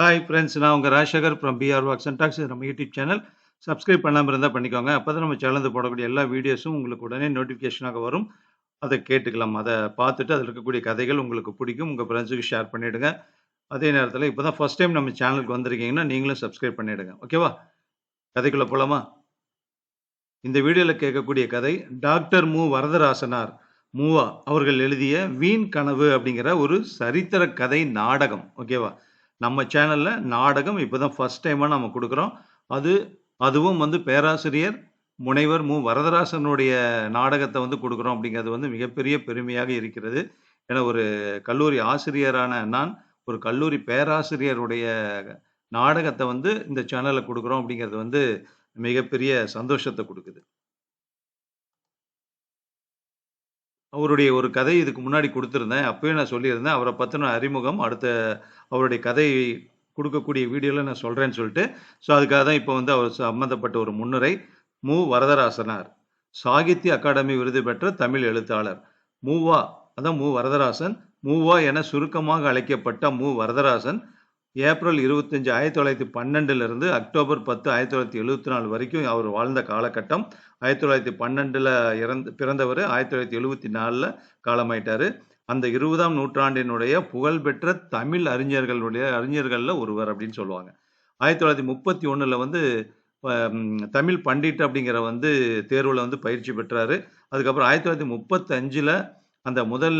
Hi friends, நான் உங்க Rajasekar from PR works and docs. நம்ம யூடியூப் சேனல் சப்ஸ்கிரைப் பண்ணாம இருந்தா பண்ணிக்கோங்க. அப்பதான் நம்ம சேனல்ல போடக்கூடிய எல்லா வீடியோஸும் உங்களுக்கு உடனே நோட்டிஃபிகேஷனாக வரும். அத கேட்டுக்கலாம். அத பார்த்துட்டு அதில இருக்கக்கூடிய கதைகள் உங்களுக்கு பிடிக்கும். உங்க ஃப்ரெண்ட்ஸுக்கு ஷேர் பண்ணிடுங்க. அதே நேரத்தில இப்ப தான் ஃபர்ஸ்ட் டைம் நம்ம சேனலுக்கு வந்திருக்கீங்கன்னா, நீங்களும் சப்ஸ்கிரைப் பண்ணிடுங்க. ஓகேவா? கதைக்குள்ள போலாமா? இந்த வீடியோல கேட்கக்கூடிய கதை டாக்டர் மு. வரதராசனார் மூவா அவர்கள் எழுதிய வீண் கனவு அப்படிங்கிற ஒரு சரித்திர கதை நாடகம். ஓகேவா? நம்ம சேனல்ல நாடகம் இப்பதான் ஃபர்ஸ்ட் டைமா நம்ம குடுக்குறோம். அது அதுவும் வந்து பேராசிரியர் முனைவர் மு. வரதராசனுடைய நாடகத்த வந்து குடுக்குறோம் அப்படிங்கிறது வந்து மிகப்பெரிய பெருமையாக இருக்கிறது. ஏன்னா ஒரு கல்லூரி ஆசிரியரான நான், ஒரு கல்லூரி பேராசிரியருடைய நாடகத்த வந்து இந்த சேனல்ல குடுக்குறோம் அப்படிங்கிறது வந்து மிகப்பெரிய சந்தோஷத்த குடுக்குது. அவருடைய ஒரு கதை இதுக்கு முன்னாடி குடுத்திருந்தேன். அப்பவே நான் சொல்லியிருந்தேன். அவர பத்தின அறிமுகம் அடுத்த அவருடைய கதை குடுக்கக்கூடிய வீடியோல நான் சொல்றேன்னு சொல்லிட்டு. அதுக்காக தான் இப்ப வந்து அவர் சம்பந்தப்பட்ட ஒரு முன்னுரை. மு. வரதராசனார். சாகித்ய அகாடமி விருது பெற்ற தமிழ் எழுத்தாளர். மூவா அதான் மு. வரதராசன். மூவா என சுருக்கமாக அழைக்கப்பட்ட மு. வரதராசன் ஏப்ரல் 25, 1912லிருந்து அக்டோபர் 10, 1974 வரைக்கும் அவர் வாழ்ந்த காலகட்டம். 1912ல பிறந்தவரு 1974ல காலமாயிட்டாரு. அந்த 20ஆம் நூற்றாண்டினுடைய புகழ்பெற்ற தமிழ் அறிஞர்கள்ல ஒருவர் அப்படின்னு சொல்லுவாங்க. 1931ல வந்து தமிழ் பண்டிட் அப்படிங்கிற வந்து தேர்வுல வந்து பயிற்சி பெற்றாரு. அதுக்கப்புறம் 1935ல அந்த முதல்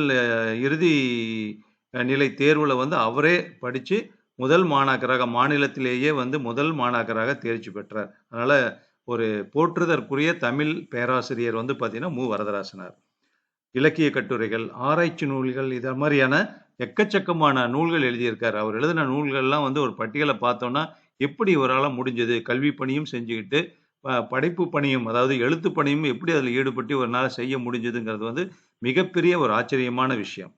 இறுதி நிலை தேர்வுல வந்து அவரே படிச்சு முதல் மாணாக்கராக மாநிலத்திலேயே வந்து முதல் மாணாக்கராக தேர்ச்சி பெற்றார். அதனால ஒரு போற்றுதற்குரிய தமிழ் பேராசிரியர் வந்து பார்த்தீங்கன்னா, மு. வரதராசனார். இலக்கிய கட்டுரைகள், ஆராய்ச்சி நூல்கள் இத மாரியான எக்கச்சக்கமான நூல்கள் எழுதியிருக்காரு. அவர் எழுதின நூல்கள்லாம் வந்து ஒரு பட்டியல பார்த்தோம்னா, எப்படி இவரால முடிஞ்சது? கல்வி பணியும் செஞ்சுகிட்டு, படைப்பு பணியும் அதாவது எழுத்து பணியும் எப்படி அதில ஈடுபட்டு இவர்னால செய்ய முடிஞ்சதுங்கிறது வந்து மிகப்பெரிய ஒரு ஆச்சரியமான விஷயம்.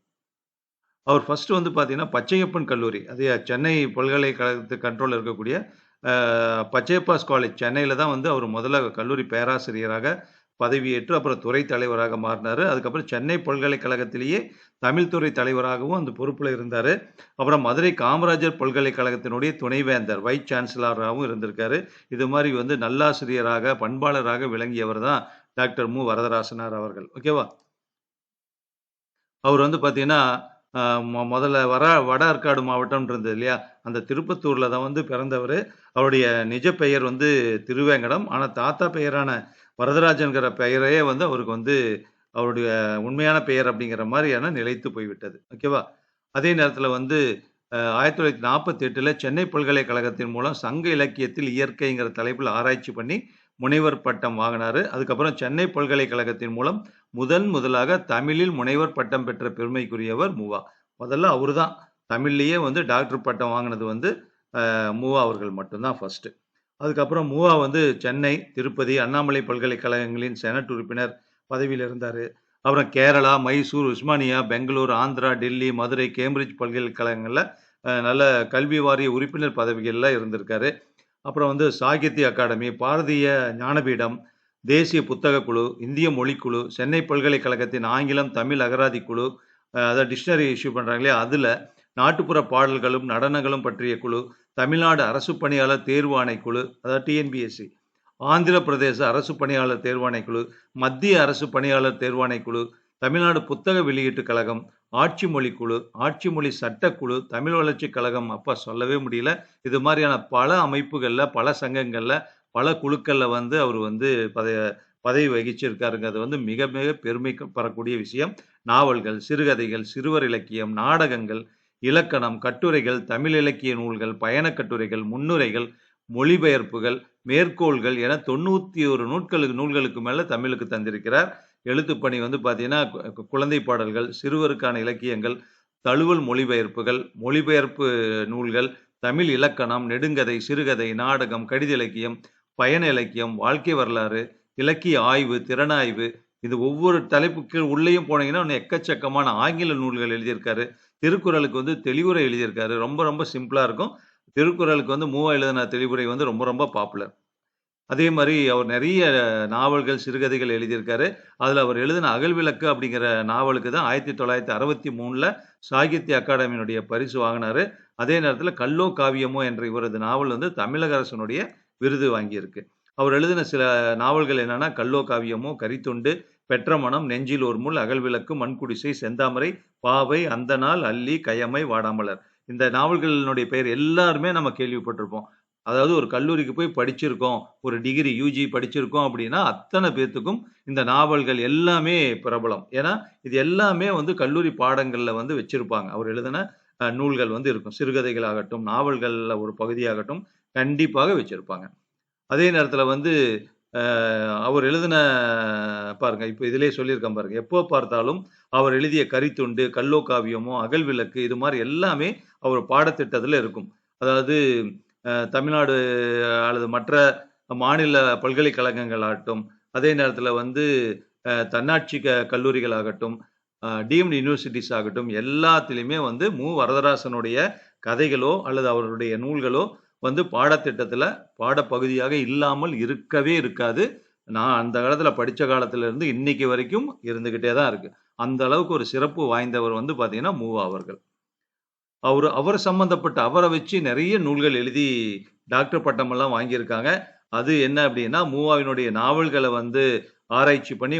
அவர் ஃபர்ஸ்ட் வந்து பார்த்தீங்கன்னா, பச்சையப்பன் கல்லூரி. அது சென்னை பல்கலைக்கழகத்துக்கு கண்ட்ரோல்ல இருக்கக்கூடிய பச்சையப்பாஸ் காலேஜ் சென்னையில தான் வந்து அவர் முதல்ல கல்லூரி பேராசிரியராக பதவியேற்று, அப்புறம் துறை தலைவராக மாறுனாரு. அதுக்கப்புறம் சென்னை பல்கலைக்கழகத்திலேயே தமிழ் துறை தலைவராகவும் அந்த பொறுப்புல இருந்தாரு. அப்புறம் மதுரை காமராஜர் பல்கலைக்கழகத்தினுடைய துணைவேந்தர், வைஸ் சான்சலராவும் இருந்திருக்காரு. இது மாரி வந்து நல்லாசிரியராக, பண்பாளராக விளங்கியவர் தான் டாக்டர் மு. வரதராசனார் அவர்கள். ஓகேவா? அவர் வந்து பார்த்தீங்கன்னா, அ முதல்ல வட ஆற்காடு மாவட்டம்னு இருந்தது இல்லையா? அந்த திருப்பத்தூர்ல தான் வந்து பிறந்தவரு. அவருடைய நிஜ பெயர் வந்து திருவேங்கடம். ஆனா தாத்தா பெயரான வரதராஜன்ங்கிற பெயரே வந்து அவருக்கு வந்து அவருடைய உண்மையான பெயர் அப்படிங்கிற மாரியான நிலைத்து போய்விட்டது. ஓகேவா? அதே நேரத்தில வந்து 1948ல சென்னை பல்கலைக்கழகத்தின் மூலம் சங்க இலக்கியத்தில் இயற்கைங்கிற தலைப்பில ஆராய்ச்சி பண்ணி முனைவர் பட்டம் வாங்குனாரு. அதுக்கப்புறம் சென்னை பல்கலைக்கழகத்தின் மூலம் முதலாக தமிழில் முனைவர் பட்டம் பெற்ற பெருமைக்குரியவர் மூவா. முதல்ல அவரு தான் தமிழ்லயே வந்து டாக்டர் பட்டம் வாங்குனது வந்து மூவா அவர்கள் மட்டும் தான் ஃபர்ஸ்ட்டு. அதுக்கப்புறம் மூவா வந்து சென்னை, திருப்பதி, அண்ணாமலை பல்கலைக்கழகங்களின் செனட் உறுப்பினர் பதவியில இருந்தாரு. அப்புறம் கேரளா, மைசூர், உஸ்மானியா, பெங்களூர், ஆந்திரா, டெல்லி, மதுரை, கேம்பிரிட்ஜ் பல்கலைக்கழகங்கள்ல நல்ல கல்வி வாரிய உறுப்பினர் பதவிகள்ல இருந்திருக்காரு. அப்புறம் வந்து சாகித்ய அகாடமி, பாரதிய ஞானபீடம், தேசிய புத்தகக் குழு, இந்திய மொழிக்குழு, சென்னை பல்கலைக்கழகத்தின் ஆங்கிலம், தமிழ் அகராதி குழு, அதாவது டிக்ஷனரி இஷ்யூ பண்றாங்க இல்லையா? அதுல நாட்டுப்புற பாடல்களும், நடனங்களும் பற்றிய குழு, தமிழ்நாடு அரசு பணியாளர் தேர்வு ஆணைக்குழு, அதாவது டிஎன்பிஎஸ்சி, ஆந்திர பிரதேச அரசு பணியாளர் தேர்வாணைக்குழு, மத்திய அரசு பணியாளர் தேர்வாணைக்குழு, தமிழ்நாடு புத்தக வெளியீட்டுக் கழகம், ஆட்சி மொழிக் குழு, ஆட்சி மொழி சட்டக்குழு, தமிழ் வளர்ச்சிக் கழகம், அப்பா சொல்லவே முடியல. இது மாரியான பல அமைப்புகள்ல, பல சங்கங்கள்ல, பல குழுக்கள்ல வந்து அவரு வந்து பதவி வகிச்சிருக்காருங்கிறது வந்து மிக மிக பெருமைப்படக்கூடிய விஷயம். நாவல்கள், சிறுகதைகள், சிறுவர் இலக்கியம், நாடகங்கள், இலக்கணம், கட்டுரைகள், தமிழ் இலக்கிய நூல்கள், பயணக் கட்டுரைகள், முன்னுரைகள், மொழிபெயர்ப்புகள், மேற்கோள்கள் என 91 நூல்களுக்கு மேல தமிழுக்கு தந்திருக்கிறார். எழுத்துப் பணி வந்து பார்த்தீங்கன்னா, குழந்தை பாடல்கள், சிறுவருக்கான இலக்கியங்கள், தழுவல் மொழிபெயர்ப்புகள், மொழிபெயர்ப்பு நூல்கள், தமிழ் இலக்கணம், நெடுங்கதை, சிறுகதை, நாடகம், கடித இலக்கியம், பயண இலக்கியம், வாழ்க்கை வரலாறு, இலக்கிய ஆய்வு, திறனாய்வு, இது ஒவ்வொரு தலைப்புக்கு உள்ளேயும் போனீங்கன்னா, இன்னும் எக்கச்சக்கமான ஆங்கில நூல்கள் எழுதியிருக்காரு. திருக்குறளுக்கு வந்து தெளிவுரை எழுதியிருக்காரு. ரொம்ப ரொம்ப சிம்பிளா இருக்கும். திருக்குறளுக்கு வந்து மூவா எழுதின தெளிவுரை வந்து ரொம்ப ரொம்ப பாப்புலர். அதே மாரி அவர் நெறைய நாவல்கள், சிறுகதைகள் எழுதியிருக்காரு. அதுல அவர் எழுதின அகல்விளக்கு அப்படிங்கிற நாவலுக்கு தான் 1963ல சாகித்ய அகாடமியினுடைய பரிசு வாங்குனாரு. அதே நேரத்துல கல்லோ காவியமோ என்ற இவரது நாவல் வந்து தமிழக அரசினுடைய விருது வாங்கியிருக்கு. அவர் எழுதின சில நாவல்கள் என்னன்னா, கல்லோ காவியமோ, கரித்துண்டு, பெற்ற மனம், நெஞ்சில் ஒரு முள், அகல்விளக்கு, மண்குடிசை, செந்தாமரை, பாவை, அந்த நாள், அல்லி, கயமை, வாடாமலர். இந்த நாவல்களினுடைய பெயர் எல்லாருமே நம்ம கேள்விப்பட்டிருப்போம். அதாவது ஒரு கல்லூரிக்கு போய் படிச்சிருக்கோம். ஒரு டிகிரி யுஜி படிச்சிருக்கோம் அப்படின்னா, அத்தன பேத்துக்கும் இந்த நாவல்கள் எல்லாமே பிரபலம். ஏன்னா, இது எல்லாமே வந்து கல்லூரி பாடங்கள்ல வந்து வச்சிருப்பாங்க. அவர் எழுதின நூல்கள் வந்து இருக்கும். சிறுகதைகள் ஆகட்டும், நாவல்கள்ல ஒரு பகுதியாகட்டும், கண்டிப்பாக வச்சிருப்பாங்க. அதே நேரத்தில வந்து அ அவர் எழுதின பாருங்க, இப்ப இதிலேயே சொல்லியிருக்கேன் பாருங்க. எப்போ பார்த்தாலும் அவர் எழுதிய கரித்துண்டு, கல்லோ காவியமோ, அகல்விளக்கு இது மாரி எல்லாமே அவர் பாடத்திட்டத்தில இருக்கும். அதாவது தமிழ்நாடு அல்லது மற்ற மாநில பல்கலைக்கழகங்கள் ஆகட்டும், அதே நேரத்தில வந்து தன்னாட்சி கல்லூரிகள் ஆகட்டும், டீம்டு யூனிவர்சிட்டீஸ் ஆகட்டும், எல்லாத்திலயுமே வந்து வரதராசனுடைய கதைகளோ, அல்லது அவருடைய நூல்களோ வந்து பாடத்திட்டத்தில பாடப்பகுதியாக இல்லாமல் இருக்கவே இருக்காது. நான் அந்த காலத்தில படிச்ச காலத்தில இருந்து இன்னைக்கு வரைக்கும் இருந்துகிட்டே தான் இருக்கு. அந்த அளவுக்கு ஒரு சிறப்பு வாய்ந்தவர் வந்து பார்த்தீங்கன்னா, அவர்கள். அவர் சம்பந்தப்பட்ட அவர வச்சு நெறைய நூல்கள் எழுதி டாக்டர் பட்டமெல்லாம் வாங்கியிருக்காங்க. அது என்ன அப்டின்னா, மூவாவினுடைய நாவல்கள வந்து ஆராய்ச்சி பண்ணி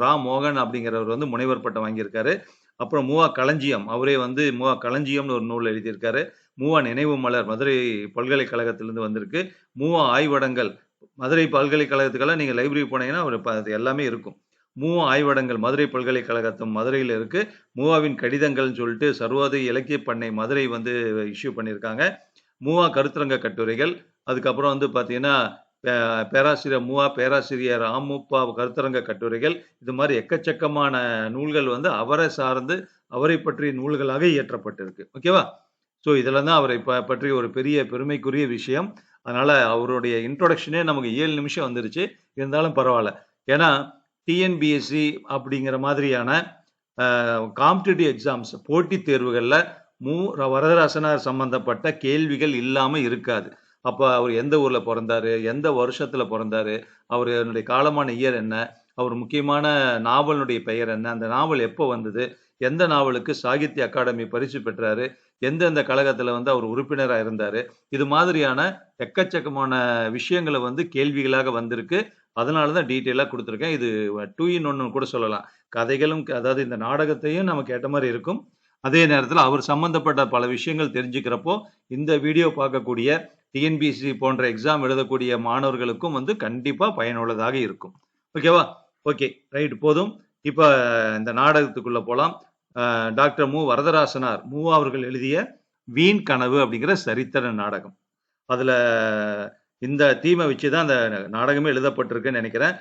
ரா. மோகன் அப்படிங்கிறவர் வந்து முனைவர் பட்டம் வாங்கியிருக்காரு. அப்புறம் களஞ்சியம். அவரே வந்து களஞ்சியம்னு ஒரு நூல் எழுதியிருக்காரு. நினைவு மலர் மதுரை பல்கலைக்கழகத்திலிருந்து வந்திருக்கு. ஆய்வடங்கள் மதுரை பல்கலைக்கழகத்துக்கெல்லாம் நீங்க லைப்ரரி போனீங்கன்னா, ஒரு அது எல்லாமே இருக்கும். ஆய்வடங்கள் மதுரை பல்கலைக்கழகத்தும் மதுரையில இருக்கு. மூவாவின் கடிதங்கள்னு சொல்லிட்டு சர்வோதய இலக்கிய பண்ணை மதுரை வந்து இஷ்யூ பண்ணியிருக்காங்க. கருத்தரங்க கட்டுரைகள். அதுக்கப்புறம் வந்து பார்த்தீங்கன்னா, பேராசிரியர் பேராசிரியர் ஆமுப்பா கருத்தரங்க கட்டுரைகள். இது மாரி எக்கச்சக்கமான நூல்கள் வந்து அவரை சார்ந்து, அவரை பற்றிய நூல்களாக இயற்றப்பட்டிருக்கு. ஓகேவா? ஸோ இதெல்லாம் தான் அவரை பற்றி ஒரு பெரிய பெருமைக்குரிய விஷயம். அதனால அவருடைய இன்ட்ரோடக்ஷனே நமக்கு 7 நிமிஷம் வந்துருச்சு. இருந்தாலும் பரவால்ல. ஏன்னா, டிஎன்பிஎஸ்சி அப்படிங்கிற மாதிரியான காம்படிட்டிவ் எக்ஸாம்ஸ் போட்டித் தேர்வுகள்ல வரதராசனார் சம்பந்தப்பட்ட கேள்விகள் இல்லாம இருக்காது. அப்ப அவர் எந்த ஊர்ல பொறந்தாரு? எந்த வருஷத்துல பொறந்தாரு? அவருடைய காலமான இயர் என்ன? அவர் முக்கியமான நாவலுடைய பெயர் என்ன? அந்த நாவல் எப்போ வந்தது? எந்த நாவலுக்கு சாகித்ய அகாடமி பரிசு பெற்றாரு? எந்தெந்த கழகத்துல வந்து அவர் உறுப்பினரா இருந்தாரு? இது மாதிரியான எக்கச்சக்கமான விஷயங்கள வந்து கேள்விகளாக வந்திருக்கு. அதனால தான் டீட்டெயிலா குடுத்துருக்கேன். இது 2 இன் 1 கூட சொல்லலாம். கதைகளும் அதாவது இந்த நாடகத்தையும் நமக்கு ஏத்த மாரி இருக்கும். அதே நேரத்துல அவர் சம்பந்தப்பட்ட பல விஷயங்கள் தெரிஞ்சுக்கிறப்போ, இந்த வீடியோ பார்க்கக்கூடிய டிஎன்பிஎஸ்சி போன்ற எக்ஸாம் எழுதக்கூடிய மாணவர்களுக்கும் வந்து கண்டிப்பா பயனுள்ளதாக இருக்கும். ஓகேவா? ஓகே. ரைட் போதும். இப்ப இந்த நாடகத்துக்குள்ள போலாம். டாக்டர் வரதராசனார் அவர்கள் எழுதிய வீண் கனவு அப்படிங்கிற சரித்திர நாடகம். அதுல இந்த தீம வச்சு தான் அந்த நாடகமே எழுதப்பட்டிருக்குன்னு நெனைக்கிறேன்.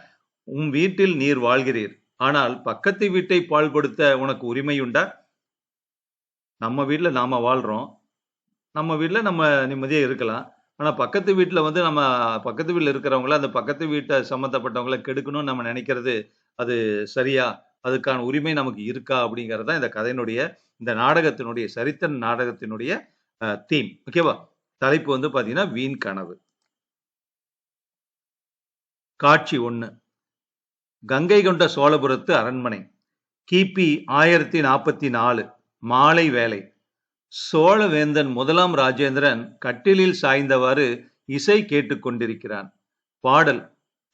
உன் வீட்டில் நீர் வாழ்கிறீர். ஆனால் பக்கத்து வீட்டை பாழ்படுத்த உனக்கு உரிமையுண்டா? நம்ம வீட்ல நாம வாழ்றோம். நம்ம வீட்ல நம்ம நிம்மதியா இருக்கலாம். ஆனா பக்கத்து வீட்ல வந்து நம்ம பக்கத்து வீட்ல இருக்கிறவங்கள, அந்த பக்கத்து வீட்ட சம்மந்தப்பட்டவங்கள கெடுக்கணும்னு நம்ம நெனைக்கிறது, அது சரியா? அதுக்கான உரிமை நமக்கு இருக்கா? அப்படிங்கிறது தான் இந்த கதையினுடைய இந்த நாடகத்தினுடைய சரித்திர நாடகத்தினுடைய தீம். ஓகேவா? தலைப்பு வந்து பார்த்தீங்கன்னா, வீண் கனவு. காட்சி 1 கங்கை கொண்ட சோழபுரத்து அரண்மனை. கிபி 1044 மாலை வேளை. சோழவேந்தன் முதலாம் ராஜேந்திரன் கட்டிலில் சாய்ந்தவாறு இசை கேட்டுக் கொண்டிருக்கிறான். பாடல்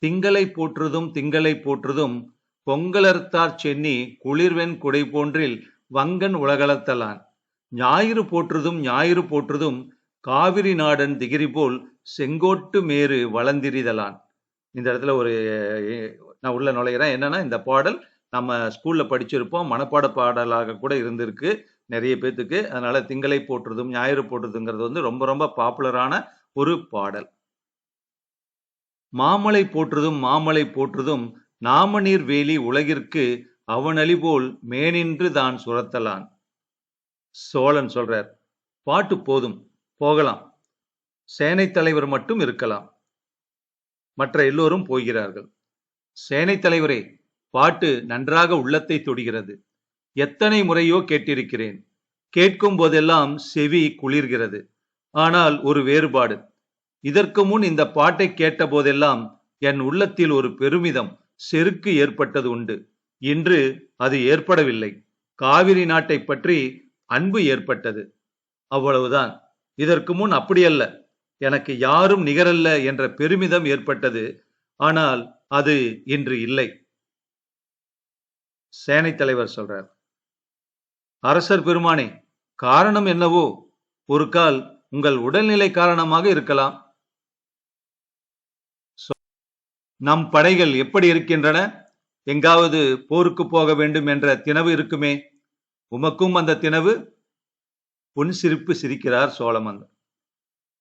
திங்களை போற்றுதும் திங்களை போற்றுதும் பொங்கலர்த்தார் சென்னி குளிர்வெண் குடை போன்றில் வங்கன் உலகளத்தலான் ஞாயிறு போற்றுதும் ஞாயிறு போற்றுதும் காவிரி நாடன் திகிரி போல் செங்கோட்டு மேரு வளர்ந்திரிதலான். இந்த இடத்துல ஒரு நான் உள்ள நுழைகிறேன். என்னன்னா இந்த பாடல் நம்ம ஸ்கூல்ல படிச்சிருப்போம். மனப்பாட பாடலாக கூட இருந்திருக்கு நிறைய பேத்துக்கு. அதனால திங்களை போற்றுதும் ஞாயிறு போற்றுதுங்கிறது வந்து ரொம்ப ரொம்ப பாப்புலரான ஒரு பாடல். மாமலை போற்றுதும் மாமலை போற்றுதும் நாமநீர் வேலி உலகிற்கு அவனளி போல் மேனின்று தான் சுரத்தலான். சோழன் சொல்றார், பாட்டு போதும், போகலாம். சேனை தலைவர் மட்டும் இருக்கலாம். மற்ற எல்லோரும் போகிறார்கள். சேனை தலைவரே, பாட்டு நன்றாக உள்ளத்தை தொடுகிறது. எத்தனை முறையோ கேட்டிருக்கிறேன். கேட்கும் போதெல்லாம் செவி குளிர்கிறது. ஆனால் ஒரு வேறுபாடு. இதற்கு முன் இந்த பாட்டை கேட்ட போதெல்லாம் என் உள்ளத்தில் ஒரு பெருமிதம், செருக்கு ஏற்பட்டது உண்டு. இன்று அது ஏற்படவில்லை. காவிரி நாட்டை பற்றி அன்பு ஏற்பட்டது. அவ்வளவுதான். இதற்கு முன் அப்படியல்ல. எனக்கு யாரும் நிகரல்ல என்ற பெருமிதம் ஏற்பட்டது. ஆனால் அது இன்று இல்லை. சேனை தலைவர் சொல்றார். அரசர் பெருமானே, காரணம் என்னவோ? ஒரு கால் உங்கள் உடல்நிலை காரணமாக இருக்கலாம். நம் படைகள் எப்படி இருக்கின்றன? எங்காவது போருக்கு போக வேண்டும் என்ற தினவு இருக்குமே. உமக்கும் அந்த தினவு? புன்சிரிப்பு சிரிக்கிறார் சோழமந்தர்.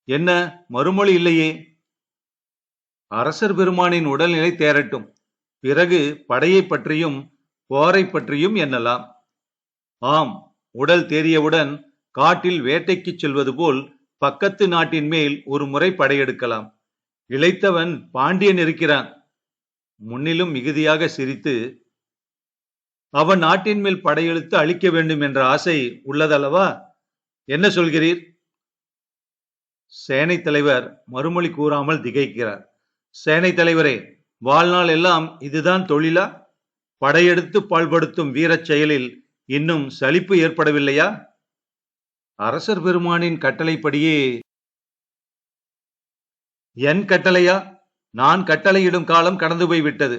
என்ன மறுமொழி இல்லையே? அரசர் பெருமானின் உடல்நிலை தேரட்டும். பிறகு படையை பற்றியும் போரை பற்றியும் எண்ணலாம். ஆம், உடல் தேறியவுடன் காட்டில் வேட்டைக்கு செல்வது போல் பக்கத்து நாட்டின் மேல் ஒரு முறை படையெடுக்கலாம். இளைத்தவன் பாண்டியன் இருக்கிறான். முன்னிலும் மிகுதியாக சிரித்து, அவன் நாட்டின் மேல் படையெடுத்து அழிக்க வேண்டும் என்ற ஆசை உள்ளதல்லவா? என்ன சொல்கிறீர்? சேனை தலைவர் மறுமொழி கூறாமல் திகைக்கிறார். சேனை தலைவரே, வாழ்நாள் எல்லாம் இதுதான் தொழிலா? படையெடுத்து பாழ்படுத்தும் வீரச் செயலில் இன்னும் சலிப்பு ஏற்படவில்லையா? அரசர் பெருமானின் கட்டளைப்படியே. என் கட்டளையா? நான் கட்டளையிடும் காலம் கடந்து போய்விட்டது.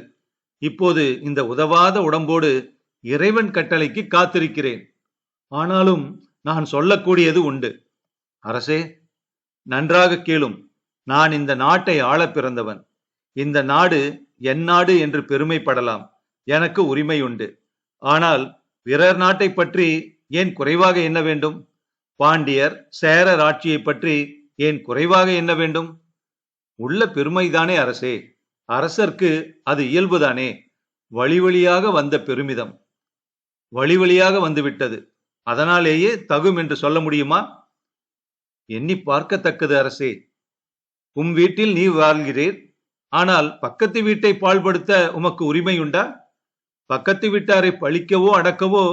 இப்போது இந்த உதவாத உடம்போடு இறைவன் கட்டளைக்கு காத்திருக்கிறேன். ஆனாலும் நான் சொல்லக்கூடியது உண்டு. அரசே, நன்றாக கேளும். நான் இந்த நாட்டை ஆள பிறந்தவன். இந்த நாடு என் நாடு என்று பெருமைப்படலாம். எனக்கு உரிமை உண்டு. ஆனால் பிறர் நாட்டை பற்றி ஏன் குறைவாக எண்ண வேண்டும்? பாண்டியர் சேரர் ஆட்சியை பற்றி ஏன் குறைவாக எண்ண வேண்டும்? உள்ள பெருமைதானே அரசே. அரசர்க்கு அது இயல்புதானே. வழி வழியாக வந்த பெருமிதம் வழி வழியாக வந்துவிட்டது. அதனாலேயே தகும் என்று சொல்ல முடியுமா? எண்ணி பார்க்கத்தக்கது அரசே. உம் வீட்டில் நீ வாழ்கிறீர். ஆனால் பக்கத்து வீட்டை பாழ்படுத்த உமக்கு உரிமை உண்டா? பக்கத்து வீட்டாரை பழிக்கவோ அடக்கவோ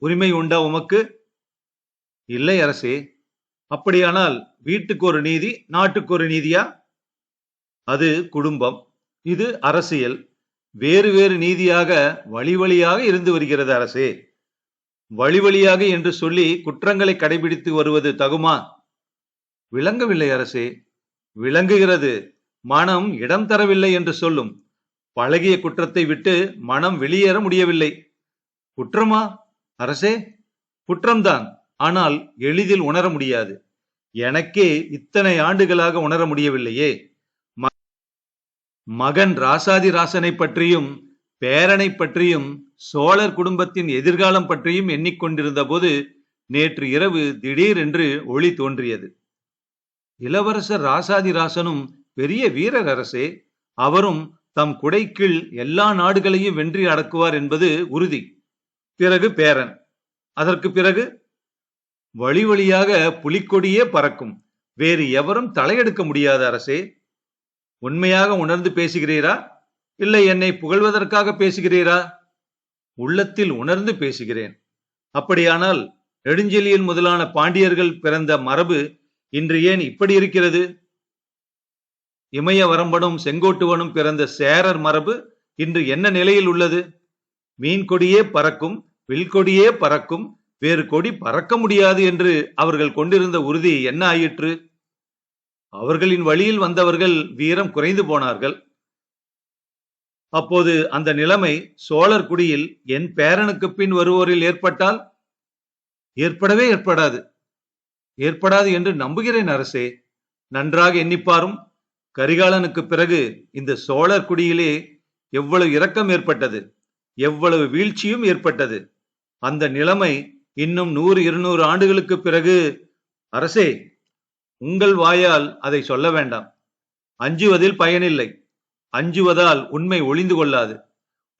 உரிமை உண்டா உமக்கு? இல்லை அரசே. அப்படியானால் வீட்டுக்கு ஒரு நீதி, நாட்டுக்கு ஒரு நீதியா? அது குடும்பம், இது அரசியல். வேறு வேறு நீதியாக வழி வழியாக இருந்து வருகிறது அரசே. வழி வழியாக என்று சொல்லி குற்றங்களை கடைபிடித்து வருவது தகுமா? விளங்கவில்லை அரசே. விளங்குகிறது. மனம் இடம் தரவில்லை என்று சொல்லும். பழகிய குற்றத்தை விட்டு மனம் வெளியேற முடியவில்லை. குற்றமா அரசே? குற்றம்தான். ஆனால் எளிதில் உணர முடியாது. எனக்கே இத்தனை ஆண்டுகளாக உணர முடியவில்லையே. மகன் ராசாதி ராசனை பற்றியும் பேரனை பற்றியும் சோழர் குடும்பத்தின் எதிர்காலம் பற்றியும் எண்ணிக்கொண்டிருந்த போது நேற்று இரவு திடீரென்று ஒளி தோன்றியது. இளவரசர் ராசாதி ராசனும் பெரிய வீரர் அரசே. அவரும் தம் குடைக்கீழ் எல்லா நாடுகளையும் வென்றி அடக்குவார் என்பது உறுதி. பிறகு பேரன். அதற்கு பிறகு வழி வழியாக புலிக்கொடியே பறக்கும். வேறு எவரும் தலையெடுக்க முடியாது அரசே. உண்மையாக உணர்ந்து பேசுகிறீரா? இல்லை என்னை புகழ்வதற்காக பேசுகிறீரா? உள்ளத்தில் உணர்ந்து பேசுகிறேன். அப்படியானால் நெடுஞ்செழியன் முதலான பாண்டியர்கள் பிறந்த மரபு இன்று ஏன் இப்படி இருக்கிறது? இமய வரம்பனும் செங்கோட்டுவனும் பிறந்த சேரர் மரபு இன்று என்ன நிலையில் உள்ளது? மீன் கொடியே பறக்கும், வில்கொடியே பறக்கும், வேறு கொடி பறக்க முடியாது என்று அவர்கள் கொண்டிருந்த உறுதி என்ன ஆயிற்று? அவர்களின் வழியில் வந்தவர்கள் வீரம் குறைந்து போனார்கள். அப்போது அந்த நிலைமை சோழர் குடியில் என் பேரனுக்கு பின் வருவோரில் ஏற்பட்டால்? ஏற்படவே ஏற்படாது. ஏற்படாது என்று நம்புகிறேன் அரசே. நன்றாக எண்ணிப்பாரும். கரிகாலனுக்கு பிறகு இந்த சோழர் குடியிலே எவ்வளவு இரக்கம் ஏற்பட்டது, எவ்வளவு வீழ்ச்சியும் ஏற்பட்டது. அந்த நிலைமை இன்னும் 100-200 ஆண்டுகளுக்கு பிறகு. அரசே, உங்கள் வாயால் அதை சொல்ல வேண்டாம். அஞ்சுவதில் பயனில்லை. அஞ்சுவதால் உண்மை ஒளிந்து கொள்ளாது.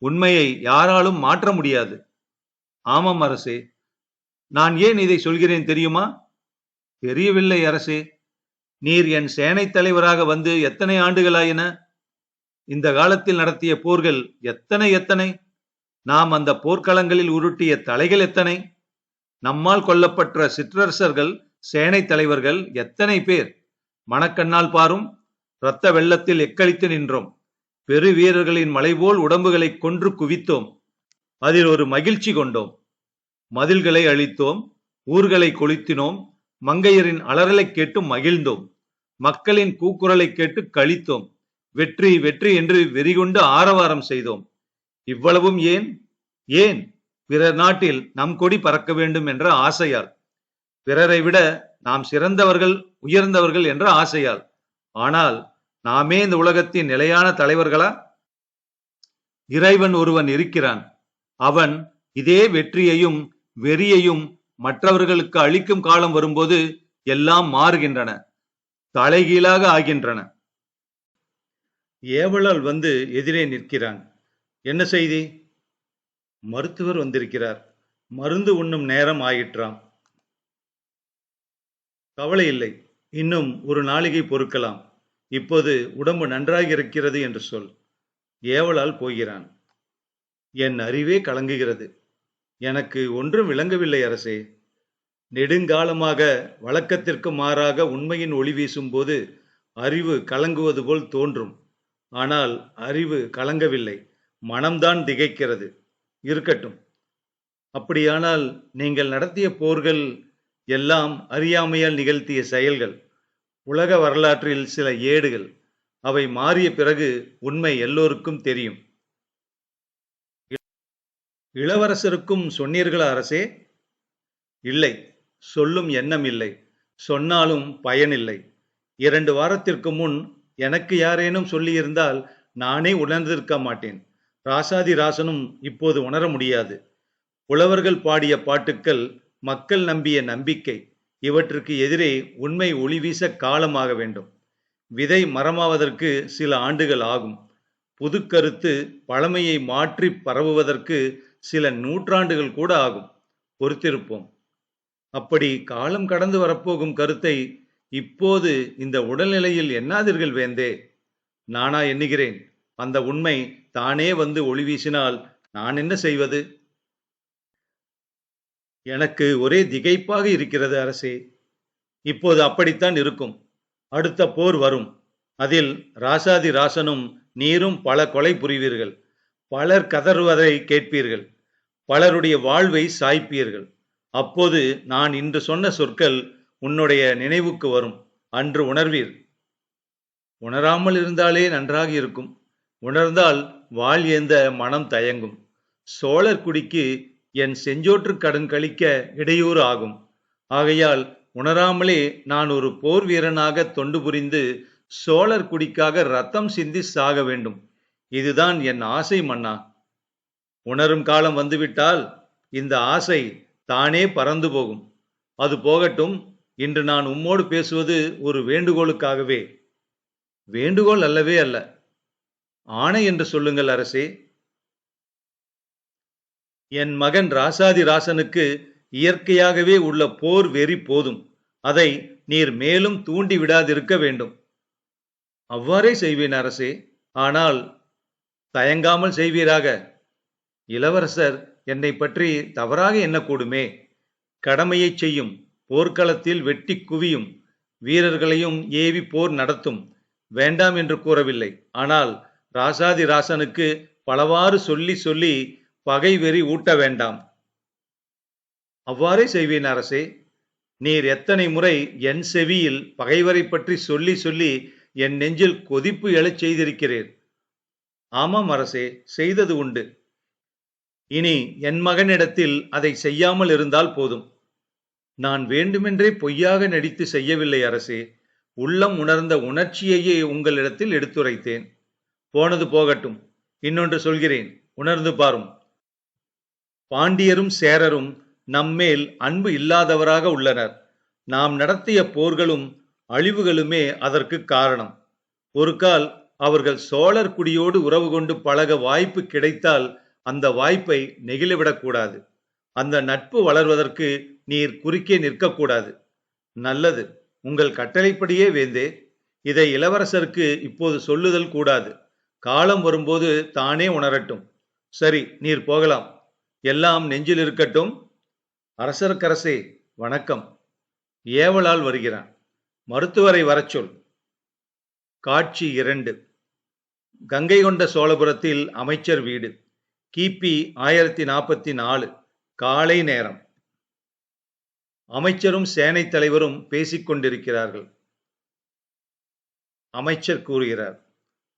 உண்மையை யாராலும் மாற்ற முடியாது. ஆமாம் அரசே. நான் ஏன் இதை சொல்கிறேன் தெரியுமா? தெரியவில்லை அரசே. நீர் என் சேனை தலைவராக வந்து எத்தனை ஆண்டுகளாயின? இந்த காலத்தில் நடத்திய போர்கள் எத்தனை எத்தனை? நாம் அந்த போர்க்களங்களில் உருட்டிய தலைகள் எத்தனை? நம்மால் கொல்லப்பட்ட சிற்றரசர்கள், சேனை தலைவர்கள் எத்தனை பேர்? மனக்கண்ணால் பாரும். இரத்த வெள்ளத்தில் எக்களித்து நின்றோம். பெரு வீரர்களின் மலைபோல் உடம்புகளை கொன்று குவித்தோம். அதில் ஒரு மகிழ்ச்சி கொண்டோம். மதில்களை அழித்தோம், ஊர்களை கொளுத்தினோம், மங்கையரின் அலறலைக் கேட்டு மகிழ்ந்தோம், மக்களின் கூக்குரலை கேட்டு களித்தோம், வெற்றி வெற்றி என்று வெறிகொண்டு ஆரவாரம் செய்தோம். இவ்வளவும் ஏன்? ஏன்? பிறர் நாட்டில் நம் கொடி பறக்க வேண்டும் என்ற ஆசையால், பிறரை விட நாம் சிறந்தவர்கள், உயர்ந்தவர்கள் என்ற ஆசையால். ஆனால் நாமே இந்த உலகத்தின் நிலையான தலைவர்களா? இறைவன் ஒருவன் இருக்கிறான். அவன் இதே வெற்றியையும் வெறியையும் மற்றவர்களுக்கு அளிக்கும் காலம் வரும்போது எல்லாம் மாறுகின்றன, தலைகீழாக ஆகின்றன. ஏவலால் வந்து எதிரே நிற்கிறான். என்ன செய்தி? மருத்துவர் வந்திருக்கிறார். மருந்து உண்ணும் நேரம் ஆயிற்றாம். கவலை இல்லை, இன்னும் ஒரு நாளிகை பொறுக்கலாம். இப்போது உடம்பு நன்றாக இருக்கிறது என்று சொல். ஏவலால் போகிறான். என் அறிவே கலங்குகிறது. எனக்கு ஒன்றும் விளங்கவில்லை அரசே. நெடுங்காலமாக வழக்கத்திற்கு மாறாக உண்மையின் ஒளி வீசும்போது அறிவு கலங்குவது போல் தோன்றும். ஆனால் அறிவு கலங்கவில்லை, மனம்தான் திகைக்கிறது. இருக்கட்டும். அப்படியானால் நீங்கள் நடத்திய போர்கள் எல்லாம் அறியாமையால் நிகழ்த்திய செயல்கள், உலக வரலாற்றில் சில ஏடுகள். அவை மாறிய பிறகு உண்மை எல்லோருக்கும் தெரியும். இளவரசருக்கும் சொன்னீர்களா அரசே? இல்லை, சொல்லும் எண்ணம் இல்லை. சொன்னாலும் பயனில்லை. 2 வாரத்திற்கு முன் எனக்கு யாரேனும் சொல்லியிருந்தால் நானே உணர்ந்திருக்க மாட்டேன். ராசாதி ராசனும் இப்போது உணர முடியாது. புலவர்கள் பாடிய பாட்டுக்கள், மக்கள் நம்பிய நம்பிக்கை, இவற்றுக்கு எதிரே உண்மை ஒளி வீச காலமாக வேண்டும். விதை மரமாவதற்கு சில ஆண்டுகள் ஆகும். புது கருத்து பழமையை மாற்றி பரவுவதற்கு சில நூற்றாண்டுகள் கூட ஆகும். பொறுத்திருப்போம். அப்படி காலம் கடந்து வரப்போகும் கருத்தை இப்போது இந்த உடல்நிலையில் எண்ணாதீர்கள் வேந்தே. நானா எண்ணுகிறேன்? அந்த உண்மை தானே வந்து ஒளி வீசினால் நான் என்ன செய்வது? எனக்கு ஒரே திகைப்பாக இருக்கிறது அரசே. இப்போது அப்படித்தான் இருக்கும். அடுத்த போர் வரும். அதில் ராசாதி ராசனும் நீரும் பல கொலை புரிவீர்கள். பலர் கதறுவதை கேட்பீர்கள். பலருடைய வாழ்வை சாய்ப்பீர்கள். அப்போது நான் இன்று சொன்ன சொற்கள் உன்னுடைய நினைவுக்கு வரும். அன்று உணர்வீர். உணராமல் இருந்தாலே நன்றாக இருக்கும். உணர்ந்தால் வாழ் ஏந்த மனம் தயங்கும். சோழர் குடிக்கு என் செஞ்சோற்று கடன் கழிக்க இடையூறு ஆகும். ஆகையால் உணராமலே நான் ஒரு போர் வீரனாக தொண்டு புரிந்து சோழர் குடிக்காக ரத்தம் சிந்தி சாக வேண்டும். இதுதான் என் ஆசை மன்னா. உணரும் காலம் வந்துவிட்டால் இந்த ஆசை தானே பறந்து போகும். அது போகட்டும். இன்று நான் உம்மோடு பேசுவது ஒரு வேண்டுகோளுக்காகவே. வேண்டுகோள் அல்லவே அல்ல, ஆணை என்று சொல்லுங்கள் அரசே. என் மகன் ராசாதி ராசனுக்கு இயற்கையாகவே உள்ள போர் வெறி போதும். அதை நீர் மேலும் தூண்டி விடாதிருக்க வேண்டும். அவ்வாறே செய்வேன் அரசே. ஆனால் தயங்காமல் செய்வீராக. இளவரசர் என்னை பற்றி தவறாக எண்ணக்கூடுமே. கடமையை செய்யும். போர்க்களத்தில் வெட்டி குவியும். வீரர்களையும் ஏவி போர் நடத்தும். வேண்டாம் என்று கூறவில்லை. ஆனால் ராசாதி ராசனுக்கு பலவாறு சொல்லி சொல்லி பகை வெறி ஊட்ட வேண்டாம். அவ்வாறே செய்வேன் அரசே. நீர் எத்தனை முறை என் செவியில் பகைவரை பற்றி சொல்லி சொல்லி என் நெஞ்சில் கொதிப்பு எழச் செய்திருக்கிறேன். ஆமாம் அரசே, செய்தது உண்டு. இனி என் மகனிடத்தில் அதை செய்யாமல் இருந்தால் போதும். நான் வேண்டுமென்றே பொய்யாக நடித்து செய்யவில்லை அரசே. உள்ளம் உணர்ந்த உணர்ச்சியையே உங்களிடத்தில் எடுத்துரைத்தேன். போனது போகட்டும். இன்னொன்று சொல்கிறேன், உணர்ந்து பாரும். பாண்டியரும் சேரரும் நம்மேல் அன்பு இல்லாதவராக உள்ளனர். நாம் நடத்திய போர்களும் அழிவுகளுமே அதற்கு காரணம். ஒரு கால் அவர்கள் சோழர் குடியோடு உறவு கொண்டு பழக வாய்ப்பு கிடைத்தால் அந்த வாய்ப்பை நெகிழவிடக்கூடாது. அந்த நட்பு வளர்வதற்கு நீர் குறுக்கே நிற்கக்கூடாது. நல்லது, உங்கள் கட்டளைப்படியே வேந்தே. இதை இளவரசருக்கு இப்போது சொல்லுதல் கூடாது. காலம் வரும்போது தானே உணரட்டும். சரி, நீர் போகலாம். எல்லாம் நெஞ்சில் இருக்கட்டும். அரசர்க்கரசே, வணக்கம். ஏவலால் வருகிறான். மருத்துவரை வரச் சொல். காட்சி 2. கங்கை கொண்ட சோழபுரத்தில் அமைச்சர் வீடு. கிபி 1044. காலை நேரம். அமைச்சரும் சேனை தலைவரும் பேசிக் கொண்டிருக்கிறார்கள். அமைச்சர் கூறுகிறார்,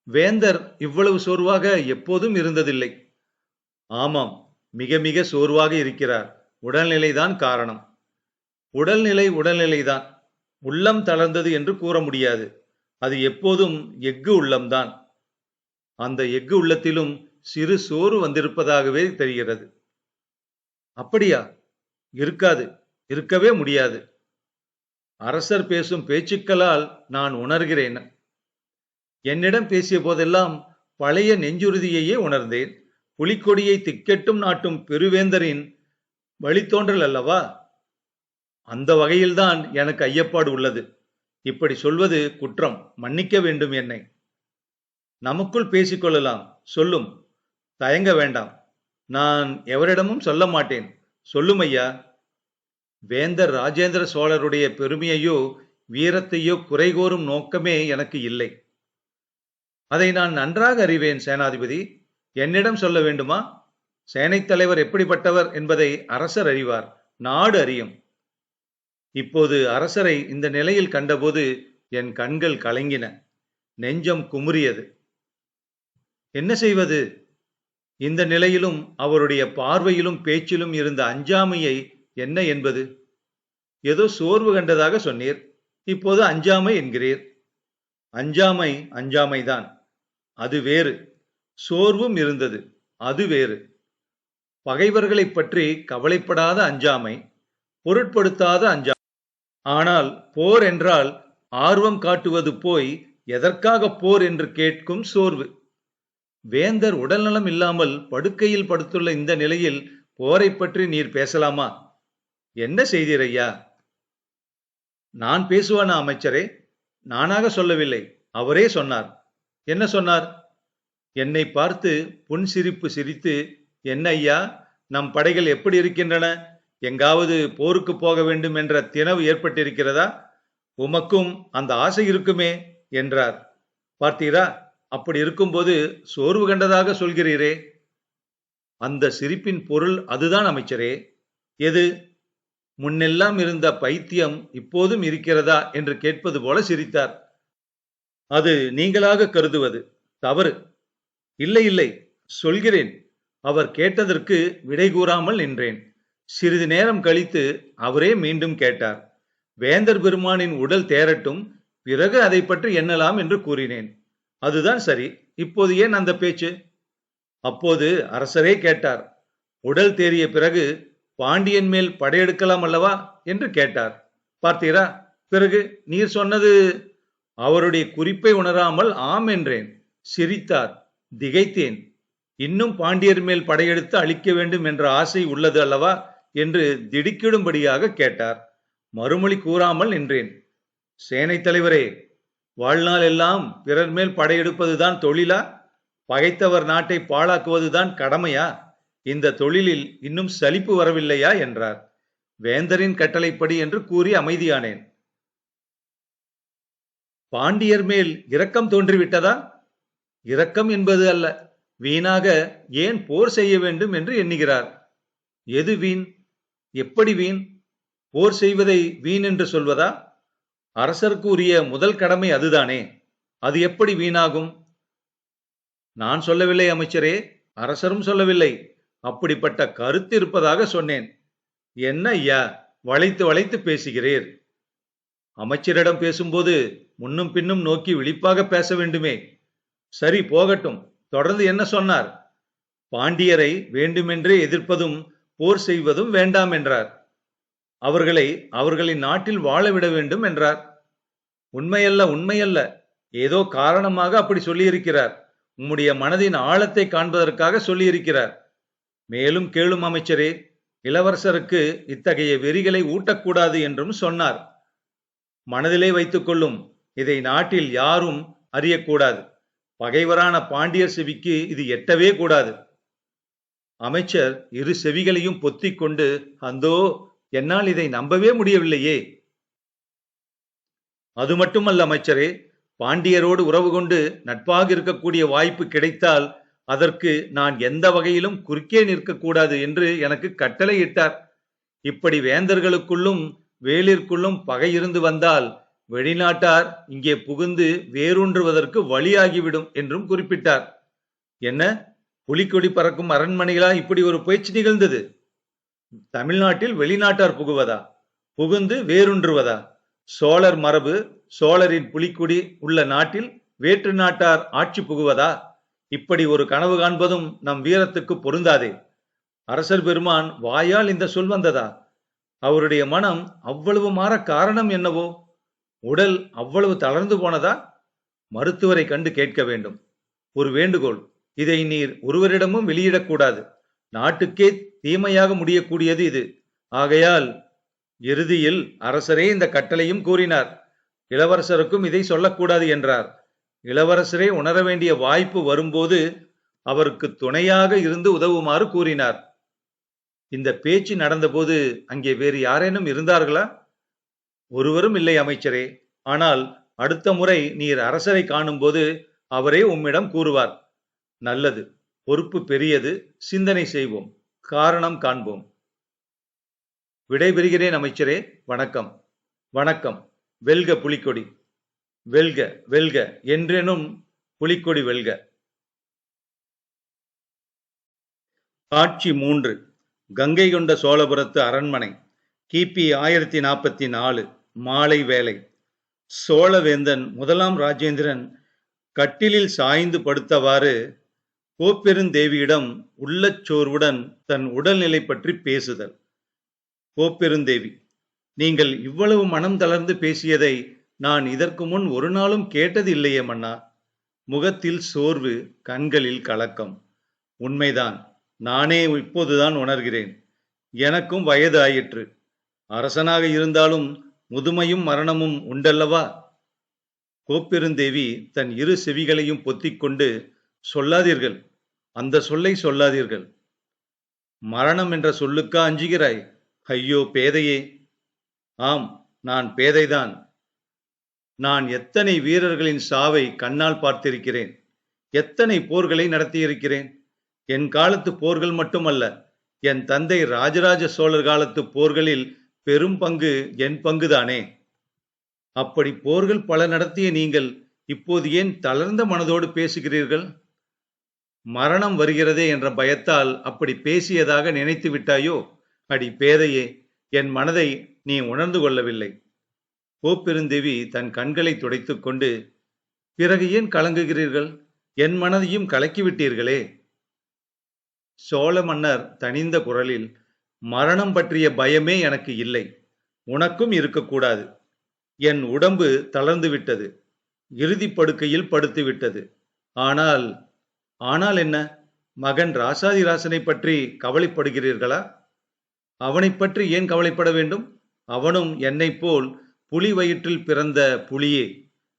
வேந்தர் இவ்வளவு சோர்வாக எப்போதும் இருந்ததில்லை. ஆமாம், மிக மிக சோர்வாக இருக்கிறார். உடல்நிலைதான் காரணம். உடல்நிலைதான். உள்ளம் தளர்ந்தது என்று கூற முடியாது. அது எப்போதும் எஃகு உள்ளம்தான். அந்த எஃகு உள்ளத்திலும் சிறு சோறு வந்திருப்பதாகவே தெரிகிறது. அப்படியா? இருக்காது, இருக்கவே முடியாது. அரசர் பேசும் பேச்சுக்களால் நான் உணர்கிறேன். என்னிடம் பேசிய போதெல்லாம் பழைய நெஞ்சுறுதியையே உணர்ந்தேன். புலிக்கொடியை திக்கெட்டும் நாட்டும் பெருவேந்தரின் வழித்தோன்றல் அல்லவா? அந்த வகையில்தான் எனக்கு ஐயப்பாடு உள்ளது. இப்படி சொல்வது குற்றம், மன்னிக்க வேண்டும் என்னை. நமக்குள் பேசிக்கொள்ளலாம், சொல்லும், தயங்க வேண்டாம். நான் எவரிடமும் சொல்ல மாட்டேன். சொல்லும் ஐயா. வேந்தர் ராஜேந்திர சோழருடைய பெருமையையோ வீரத்தையோ குறைகோரும் நோக்கமே எனக்கு இல்லை. அதை நான் நன்றாக அறிவேன் சேனாதிபதி. என்னிடம் சொல்ல வேண்டுமா? சேனை தலைவர் எப்படிப்பட்டவர் என்பதை அரசர் அறிவார், நாடு அறியும். இப்போது அரசரை இந்த நிலையில் கண்டபோது என் கண்கள் கலங்கின, நெஞ்சம் குமுறியது. என்ன செய்வது? இந்த நிலையிலும் அவருடைய பார்வையிலும் பேச்சிலும் இருந்த அஞ்சாமையை என்ன என்பது? ஏதோ சோர்வு கண்டதாக சொன்னீர், இப்போது அஞ்சாமை என்கிறீர். அஞ்சாமைதான், அது வேறு. சோர்வும் இருந்தது, அது வேறு. பகைவர்களை பற்றி கவலைப்படாத அஞ்சாமை, பொருட்படுத்தாத அஞ்சாமை. ஆனால் போர் என்றால் ஆர்வம் காட்டுவது போய் எதற்காக போர் என்று கேட்கும் சோர்வு. வேந்தர் உடல்நலம் இல்லாமல் படுக்கையில் படுத்துள்ள இந்த நிலையில் போரை பற்றி நீர் பேசலாமா? என்ன செய்தீர் ஐயா? நான் பேசுவானா அமைச்சரே? நானாக சொல்லவில்லை, அவரே சொன்னார். என்ன சொன்னார்? என்னை பார்த்து புன்சிரிப்பு சிரித்து, என்ன ஐயா, நம் படைகள் எப்படி இருக்கின்றன? எங்காவது போருக்கு போக வேண்டும் என்ற தினவு ஏற்பட்டிருக்கிறதா? உமக்கும் அந்த ஆசை இருக்குமே என்றார். பார்த்தீரா? அப்படி இருக்கும்போது சோர்வு கண்டதாக சொல்கிறீரே. அந்த சிரிப்பின் பொருள் அதுதான் அமைச்சரே. எது? முன்னெல்லாம் இருந்த பைத்தியம் இப்போதும் இருக்கிறதா என்று கேட்பது போல சிரித்தார். அது நீங்களாக கருதுவது தவறு. இல்லை, சொல்கிறேன். அவர் கேட்டதற்கு விடை கூறாமல் நின்றேன். சிறிது நேரம் கழித்து அவரே மீண்டும் கேட்டார். வேந்தர் பெருமானின் உடல் தேரட்டும், பிறகு அதை பற்றி எண்ணலாம் என்று கூறினேன். அதுதான் சரி. இப்போது ஏன் அந்த பேச்சு? அப்போது அரசரே கேட்டார். உடல் தேறிய பிறகு பாண்டியன் மேல் படையெடுக்கலாம் அல்லவா என்று கேட்டார். பார்த்தீரா? பிறகு நீர் சொன்னது? அவருடைய குறிப்பை உணராமல் ஆம் என்றேன். சிரித்தார். திகைத்தேன். இன்னும் பாண்டியர் மேல் படையெடுத்து அழிக்க வேண்டும் என்ற ஆசை உள்ளது அல்லவா என்று திடுக்கிடும்படியாக கேட்டார். மறுமொழி கூறாமல் நின்றேன். சேனை தலைவரே, வாழ்நாள் எல்லாம் பிறர் மேல் படையெடுப்பதுதான் தொழிலா? பகைத்தவர் நாட்டை பாழாக்குவதுதான் கடமையா? இந்த தொழிலில் இன்னும் சலிப்பு வரவில்லையா என்றார். வேந்தரின் கட்டளைப்படி என்று கூறி அமைதியானேன். பாண்டியர் மேல் இரக்கம் தோன்றிவிட்டதா? இரக்கம் என்பது அல்ல, வீணாக ஏன் போர் செய்ய வேண்டும் என்று எண்ணுகிறார். எது வீண்? எப்படி வீண்? போர் செய்வதை வீண் என்று சொல்வதா? அரசருக்கு உரிய முதல் கடமை அதுதானே. அது எப்படி வீணாகும்? நான் சொல்லவில்லை அமைச்சரே, அரசரும் சொல்லவில்லை. அப்படிப்பட்ட கருத்து இருப்பதாக சொன்னேன். என்ன ஐயா, வளைத்து வளைத்து பேசுகிறீர்? அமைச்சரிடம் பேசும்போது முன்னும் பின்னும் நோக்கி விழிப்பாக பேச வேண்டுமே. சரி, போகட்டும். தொடர்ந்து என்ன சொன்னார்? பாண்டியரை வேண்டுமென்றே எதிர்ப்பதும் போர் செய்வதும் வேண்டாம் என்றார். அவர்களை அவர்களின் நாட்டில் வாழ விட வேண்டும் என்றார். உண்மையல்ல. ஏதோ காரணமாக அப்படி சொல்லியிருக்கிறார். உம்முடைய மனதின் ஆழத்தை காண்பதற்காக சொல்லியிருக்கிறார். மேலும் கேளும் அமைச்சரே, இளவரசருக்கு இத்தகைய வெறிகளை ஊட்டக்கூடாது என்றும் சொன்னார். மனதிலே வைத்துக் கொள்ளும். இதை நாட்டில் யாரும் அறியக்கூடாது. பகைவரான பாண்டியர் செவிக்கு இது எட்டவே கூடாது. அமைச்சர் இரு செவிகளையும் பொத்திக் கொண்டு, அந்தோ, என்னால் இதை நம்பவே முடியவில்லையே. அது மட்டுமல்ல அமைச்சரே, பாண்டியரோடு உறவு கொண்டு நட்பாக இருக்கக்கூடிய வாய்ப்பு கிடைத்தால் அதற்கு நான் எந்த வகையிலும் குறுக்கே நிற்கக்கூடாது என்று எனக்கு கட்டளையிட்டார். இப்படி வேந்தர்களுக்குள்ளும் வேளிற்குள்ளும் பகை இருந்து வந்தால் வெளிநாட்டார் இங்கே புகுந்து வேரூன்றுவதற்கு வழியாகிவிடும் என்றும் குறிப்பிட்டார். என்ன, புலிக்கொடி பறக்கும் அரண்மனைகளா இப்படி ஒரு பேச்சு நிகழ்ந்தது? தமிழ்நாட்டில் வெளிநாட்டார் புகுவதா? புகுந்து வேரூன்றுவதா? சோழர் மரபு, சோழரின் புலிக்குடி உள்ள நாட்டில் வேற்று நாட்டார் ஆட்சி புகுவதா? இப்படி ஒரு கனவு காண்பதும் நம் வீரத்துக்கு பொருந்தாதே. அரசர் பெருமான் வாயால் இந்த சொல் வந்ததா? அவருடைய மனம் அவ்வளவு மாற காரணம் என்னவோ? உடல் அவ்வளவு தளர்ந்து போனதா? மருத்துவரை கண்டு கேட்க வேண்டும். ஒரு வேண்டுகோள், இதை நீர் ஒருவரிடமும் வெளியிடக்கூடாது. நாட்டுக்கே தீமையாக முடியக்கூடியது இது. ஆகையால் இறுதியில் அரசரே இந்த கட்டளையும் கூறினார். இளவரசருக்கும் இதை சொல்லக்கூடாது என்றார். இளவரசரே உணர வேண்டிய வாய்ப்பு வரும்போது அவருக்கு துணையாக இருந்து உதவுமாறு கூறினார். இந்த பேச்சு நடந்தபோது அங்கே வேறு யாரேனும் இருந்தார்களா? ஒருவரும் இல்லை அமைச்சரே. ஆனால் அடுத்த முறை நீர் அரசரை காணும்போது அவரே உம்மிடம் கூறுவார். நல்லது, பொறுப்பு பெரியது, சிந்தனை செய்வோம், காரணம் காண்போம். விடைபெறுகிறேன் அமைச்சரே. வணக்கம். வணக்கம். வெல்க புலிக்கொடி, வெல்க வெல்க என்றெனும் புலிக்கொடி வெல்க. காட்சி 3. கங்கை கொண்ட சோழபுரத்து அரண்மனை. கிபி 1044 மாலை வேளை. சோழவேந்தன் முதலாம் ராஜேந்திரன் கட்டிலில் சாய்ந்து படுத்தவாறு கோப்பெருந்தேவியிடம் உள்ளச்சோர்வுடன் தன் உடல்நிலை பற்றி பேசுதல். கோப்பெருந்தேவி: நீங்கள் இவ்வளவு மனம் தளர்ந்து பேசியதை நான் இதற்கு முன் ஒரு நாளும் கேட்டது இல்லையே மன்னா. முகத்தில் சோர்வு, கண்களில் கலக்கம். உண்மைதான், நானே இப்போதுதான் உணர்கிறேன். எனக்கும் வயது ஆயிற்று. அரசனாக இருந்தாலும் முதுமையும் மரணமும் உண்டல்லவா? கோப்பெருந்தேவி தன் இரு செவிகளையும் பொத்திக்கொண்டு, சொல்லாதீர்கள், அந்த சொல்லை சொல்லாதீர்கள். மரணம் என்ற சொல்லுக்கா அஞ்சுகிறாய்? ஐயோ பேதையே! ஆம், நான் பேதைதான். நான் எத்தனை வீரர்களின் சாவை கண்ணால் பார்த்திருக்கிறேன். எத்தனை போர்களை நடத்தியிருக்கிறேன். என் காலத்து போர்கள் மட்டுமல்ல, என் தந்தை ராஜராஜ சோழர் காலத்து போர்களில் பெரும் பங்கு என் பங்குதானே. அப்படி போர்கள் பல நடத்திய நீங்கள் இப்போது ஏன் தளர்ந்த மனதோடு பேசுகிறீர்கள்? மரணம் வருகிறதே என்ற பயத்தால் அப்படி பேசியதாக நினைத்து விட்டாயோ? அடி பேதையே, என் மனதை நீ உணர்ந்து கொள்ளவில்லை. கோப்பெருந்தேவி தன் கண்களை துடைத்துக் கொண்டு, பிறகு ஏன் கலங்குகிறீர்கள்? என் மனதையும் கலக்கிவிட்டீர்களே. சோழ மன்னர் தனிந்த குரலில், மரணம் பற்றிய பயமே எனக்கு இல்லை, உனக்கும் இருக்கக்கூடாது. என் உடம்பு தளர்ந்து விட்டது, இறுதி படுக்கையில் படுத்துவிட்டது. ஆனால் ஆனால் என்ன? மகன் ராசாதிராசனை பற்றி கவலைப்படுகிறீர்களா? அவனை பற்றி ஏன் கவலைப்பட வேண்டும்? அவனும் என்னை போல் புலி வயிற்றில் பிறந்த புலியே,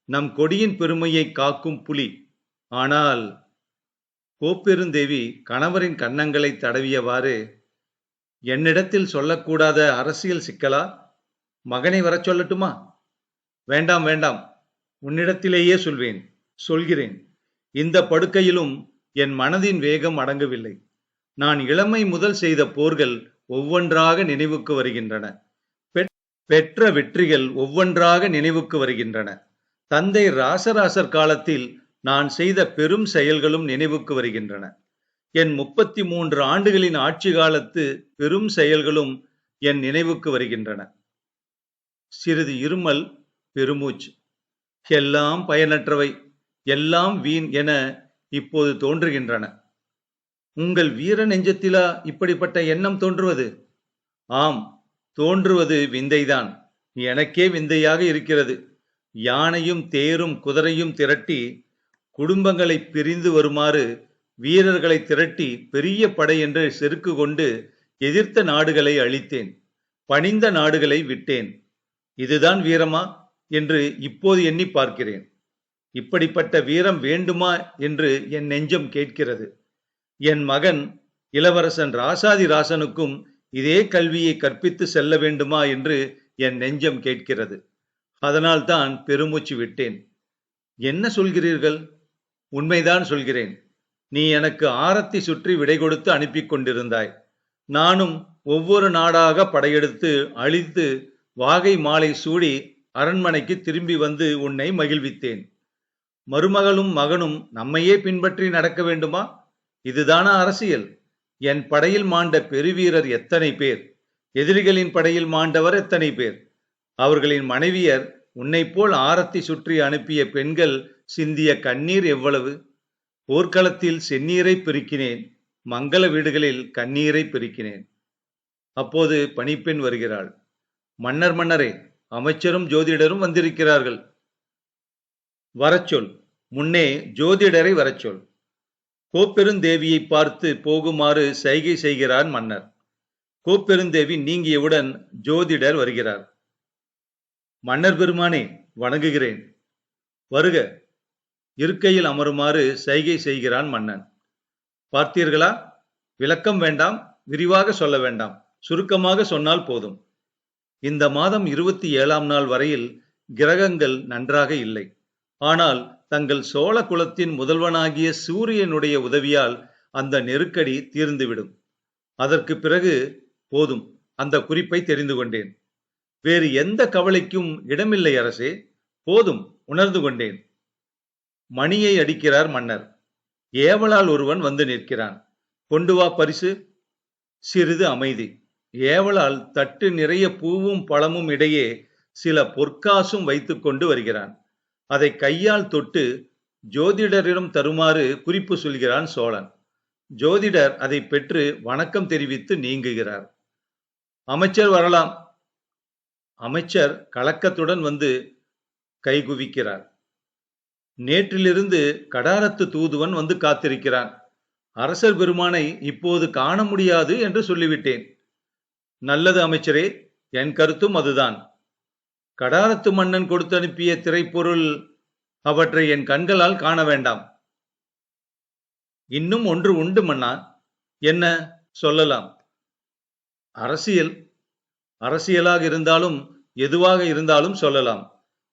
நம் கொடியின் பெருமையை காக்கும் புலி. ஆனால் கோப்பெருந்தேவி கணவரின் கன்னங்களை தடவியவாறு, என்னிடத்தில் சொல்லக்கூடாத அரசியல் சிக்கலா? மகனை வரச் சொல்லட்டுமா? வேண்டாம் வேண்டாம், உன்னிடத்திலேயே சொல்கிறேன். இந்த படுக்கையிலும் என் மனதின் வேகம் அடங்கவில்லை. நான் இளமை முதல் செய்த போர்கள் ஒவ்வொன்றாக நினைவுக்கு வருகின்றன. பெற்ற வெற்றிகள் ஒவ்வொன்றாக நினைவுக்கு வருகின்றன. தந்தை ராசராசர் காலத்தில் நான் செய்த பெரும் செயல்களும் நினைவுக்கு வருகின்றன. என் 33 ஆண்டுகளின் ஆட்சி காலத்து பெரும் செயல்களும் என் நினைவுக்கு வருகின்றன. சிறிது இருமல், பெருமூச்சு. எல்லாம் பயனற்றவை, எல்லாம் வீண் என இப்போது தோன்றுகின்றன. உங்கள் வீர நெஞ்சத்திலா இப்படிப்பட்ட எண்ணம் தோன்றுவது? ஆம், தோன்றுவது விந்தைதான். எனக்கே விந்தையாக இருக்கிறது. யானையும் தேரும் குதிரையும் திரட்டி, குடும்பங்களை பிரிந்து வருமாறு வீரர்களை திரட்டி பெரிய படை என்று செருக்கு கொண்டு எதிர்த்த நாடுகளை அழித்தேன், பணிந்த நாடுகளை விட்டேன். இதுதான் வீரமா என்று இப்போது எண்ணி பார்க்கிறேன். இப்படிப்பட்ட வீரம் வேண்டுமா என்று என் நெஞ்சம் கேட்கிறது. என் மகன் இளவரசன் ராசாதிராசனுக்கும் இதே கல்வியை கற்பித்து செல்ல வேண்டுமா என்று என் நெஞ்சம் கேட்கிறது. அதனால்தான் பெருமூச்சு விட்டேன். என்ன சொல்கிறீர்கள்? உண்மைதான் சொல்கிறேன். நீ எனக்கு ஆரத்தி சுற்றி விடை கொடுத்து அனுப்பி கொண்டிருந்தாய். நானும் ஒவ்வொரு நாடாக படையெடுத்து அழித்து வாகை மாலை சூடி அரண்மனைக்கு திரும்பி வந்து உன்னை மகிழ்வித்தேன். மருமகளும் மகனும் நம்மையே பின்பற்றி நடக்க வேண்டுமா? இதுதானா அரசியல்? என் படையில் மாண்ட பெருவீரர் எத்தனை பேர்? எதிரிகளின் படையில் மாண்டவர் எத்தனை பேர்? அவர்களின் மனைவியர் உன்னைப் போல் ஆரத்தி சுற்றி அனுப்பிய பெண்கள் சிந்திய கண்ணீர் எவ்வளவு? போர்க்களத்தில் செந்நீரை பெருக்கினேன், மங்கள வீடுகளில் கண்ணீரை பெருக்கினேன். அப்போது பணிப்பெண் வருகிறாள். மன்னரே, அமைச்சரும் ஜோதிடரும் வந்திருக்கிறார்கள். வரச்சொல். முன்னே ஜோதிடரை வரச்சொல். கோப்பெருந்தேவியை பார்த்து போகுமாறு சைகை செய்கிறார் மன்னர். கோப்பெருந்தேவி நீங்கியவுடன் ஜோதிடர் வருகிறார். மன்னர் பெருமானே, வணங்குகிறேன். வருக. இருக்கையில் அமருமாறு சைகை செய்கிறான் மன்னன். பார்த்தீர்களா? விளக்கம் வேண்டாம், விரிவாக சொல்ல வேண்டாம், சுருக்கமாக சொன்னால் போதும். இந்த மாதம் 27ஆம் நாள் வரையில் கிரகங்கள் நன்றாக இல்லை. ஆனால் தங்கள் சோழ குலத்தின் முதல்வனாகிய சூரியனுடைய உதவியால் அந்த நெருக்கடி தீர்ந்துவிடும். அதற்கு பிறகு போதும், அந்த குறிப்பை தெரிந்து கொண்டேன். வேறு எந்த கவலைக்கும் இடமில்லை அரசே. போதும், உணர்ந்து கொண்டேன். மணியை அடிக்கிறார் மன்னர். ஏவலால் ஒருவன் வந்து நிற்கிறான். கொண்டு வா பரிசு. சிறிது அமைதி. ஏவலால் தட்டு நிறைய பூவும் பழமும் இடையே சில பொற்காசும் வைத்துக் கொண்டு வருகிறான். அதை கையால் தொட்டு ஜோதிடரிடம் தருமாறு குறிப்பு சொல்கிறான் சோழன். ஜோதிடர் அதை பெற்று வணக்கம் தெரிவித்து நீங்குகிறார். அமைச்சர் வரலாம். அமைச்சர் கலக்கத்துடன் வந்து கைகுவிக்கிறார். நேற்றிலிருந்து கடாரத்து தூதுவன் வந்து காத்திருக்கிறான். அரசர் பெருமானை இப்போது காண முடியாது என்று சொல்லிவிட்டேன். நல்லது அமைச்சரே, என் கருத்தும் அதுதான். கடாரத்து மன்னன் கொடுத்து அனுப்பிய திரைப்பொருள், அவற்றை என் கண்களால் காண வேண்டாம். இன்னும் ஒன்று உண்டு மன்னா. என்ன? சொல்லலாம். அரசியலாக இருந்தாலும் எதுவாக இருந்தாலும் சொல்லலாம்.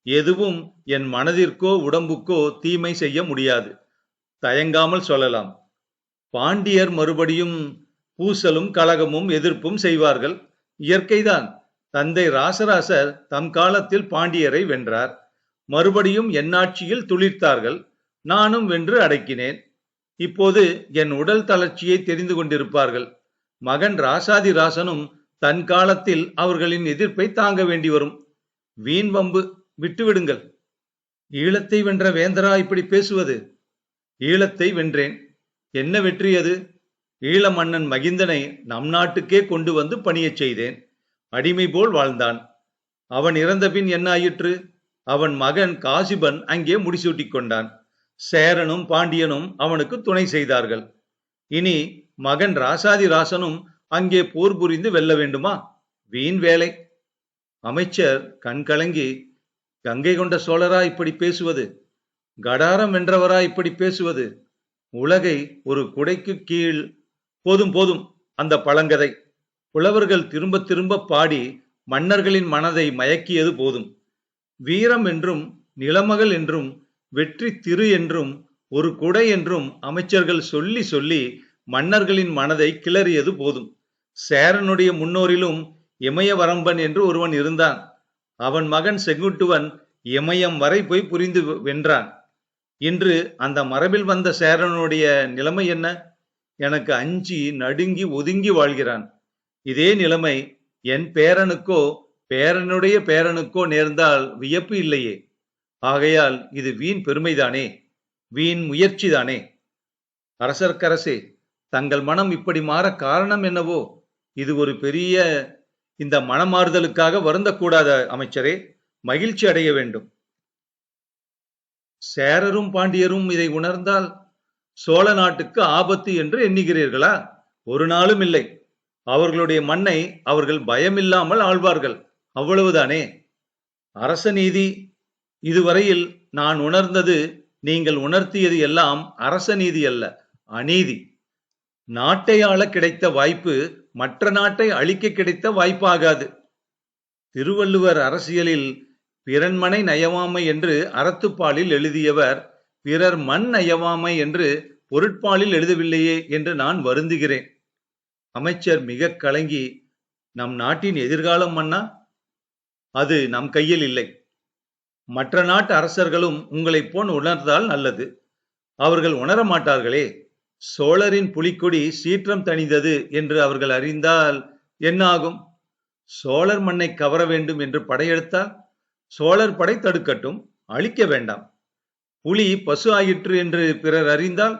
எதுவும் என் மனதிற்கோ உடம்புக்கோ தீமை செய்ய முடியாது. தயங்காமல் சொல்லலாம். பாண்டியர் மறுபடியும் பூசலும் கலகமும் எதிர்ப்பும் செய்வார்கள். இயற்கைதான். தந்தை ராசராசர் தம் காலத்தில் பாண்டியரை வென்றார். மறுபடியும் என்னாட்சியில் துளிர்த்தார்கள். நானும் வென்று அடக்கினேன். இப்போது என் உடல் தளர்ச்சியை தெரிந்து கொண்டிருப்பார்கள். மகன் ராசாதி ராசனும் தன் காலத்தில் அவர்களின் எதிர்ப்பை தாங்க வேண்டி வரும். வீண் வம்பு, விட்டுவிடுங்கள். ஈழத்தை வென்ற வேந்தரா இப்படி பேசுவது? ஈழத்தை வென்றேன். என்ன வெற்றி அது? ஈழ மன்னன் மகிந்தனை நம் நாட்டுக்கே கொண்டு வந்து பணியச் செய்தேன். அடிமை போல் வாழ்ந்தான். அவன் இறந்த பின் என்ன ஆயிற்று? அவன் மகன் காசிபன் அங்கே முடிசூட்டிக் கொண்டான். சேரனும் பாண்டியனும் அவனுக்கு துணை செய்தார்கள். இனி மகன் ராசாதி ராசனும் அங்கே போர் புரிந்து வெல்ல வேண்டுமா? வீண் வேலை. அமைச்சர் கண்கலங்கி, கங்கை கொண்ட சோழரா இப்படி பேசுவது? கடாரம் வென்றவரா இப்படி பேசுவது? உலகை ஒரு குடைக்கு கீழ். போதும் போதும் அந்த பழங்கதை. புலவர்கள் திரும்ப திரும்ப பாடி மன்னர்களின் மனதை மயக்கியது போதும். வீரம் என்றும் நிலமகள் என்றும் வெற்றி திரு என்றும் ஒரு குடை என்றும் அமைச்சர்கள் சொல்லி சொல்லி மன்னர்களின் மனதை கிளறியது போதும். சேரனுடைய முன்னோரிலும் இமயவரம்பன் என்று ஒருவன் இருந்தான். அவன் மகன் செங்குட்டுவன் இமயம் வரை போய் புரிந்து வென்றான். இன்று அந்த மரபில் வந்த சேரனுடைய நிலைமை என்ன? எனக்கு அஞ்சி நடுங்கி ஒதுங்கி வாழ்கிறான். இதே நிலைமை என் பேரனுக்கோ பேரனுடைய பேரனுக்கோ நேர்ந்தால் வியப்பு இல்லையே. ஆகையால் இது வீண் பெருமைதானே, வீண் முயற்சிதானே. அரசர்க்கரசே, தங்கள் மனம் இப்படி மாற காரணம் என்னவோ? இது ஒரு பெரிய இந்த மனமாறுதலுக்காக வருந்தக்கூடாத அமைச்சரே, மகிழ்ச்சி அடைய வேண்டும். சேரரும் பாண்டியரும் இதை உணர்ந்தால் சோழ நாட்டுக்கு ஆபத்து என்று எண்ணுகிறீர்களா? ஒரு நாளும் இல்லை. அவர்களுடைய மண்ணை அவர்கள் பயமில்லாமல் ஆழ்வார்கள். அவ்வளவுதானே. அரச நீதி. இதுவரையில் நான் உணர்ந்தது, நீங்கள் உணர்த்தியது எல்லாம் அரச நீதி அல்ல, அநீதி. நாட்டை ஆள கிடைத்த வாய்ப்பு மற்ற நாட்டை அழிக்க கிடைத்த வாய்ப்பாகாது. திருவள்ளுவர் அரசியலில் பிறன்மனை நயவாமை என்று அறத்துப்பாலில் எழுதியவர் பிறர் மண் நயவாமை என்று பொருட்பாலில் எழுதவில்லையே என்று நான் வருந்துகிறேன். அமைச்சர் மிக கலங்கி, நம் நாட்டின் எதிர்காலம் மன்னா, அது நம் கையில் இல்லை. மற்ற நாட்டு அரசர்களும் உங்களைப் போல் உணர்ந்தால் நல்லது. அவர்கள் உணர மாட்டார்களே. சோழரின் புலிக்கொடி சீற்றம் தணிந்தது என்று அவர்கள் அறிந்தால் என்ன ஆகும்? சோழர் மண்ணை கவர வேண்டும் என்று படையெடுத்தால் சோழர் படை தடுக்கட்டும், அழிக்க வேண்டாம். புலி பசு ஆயிற்று என்று பிறர் அறிந்தால்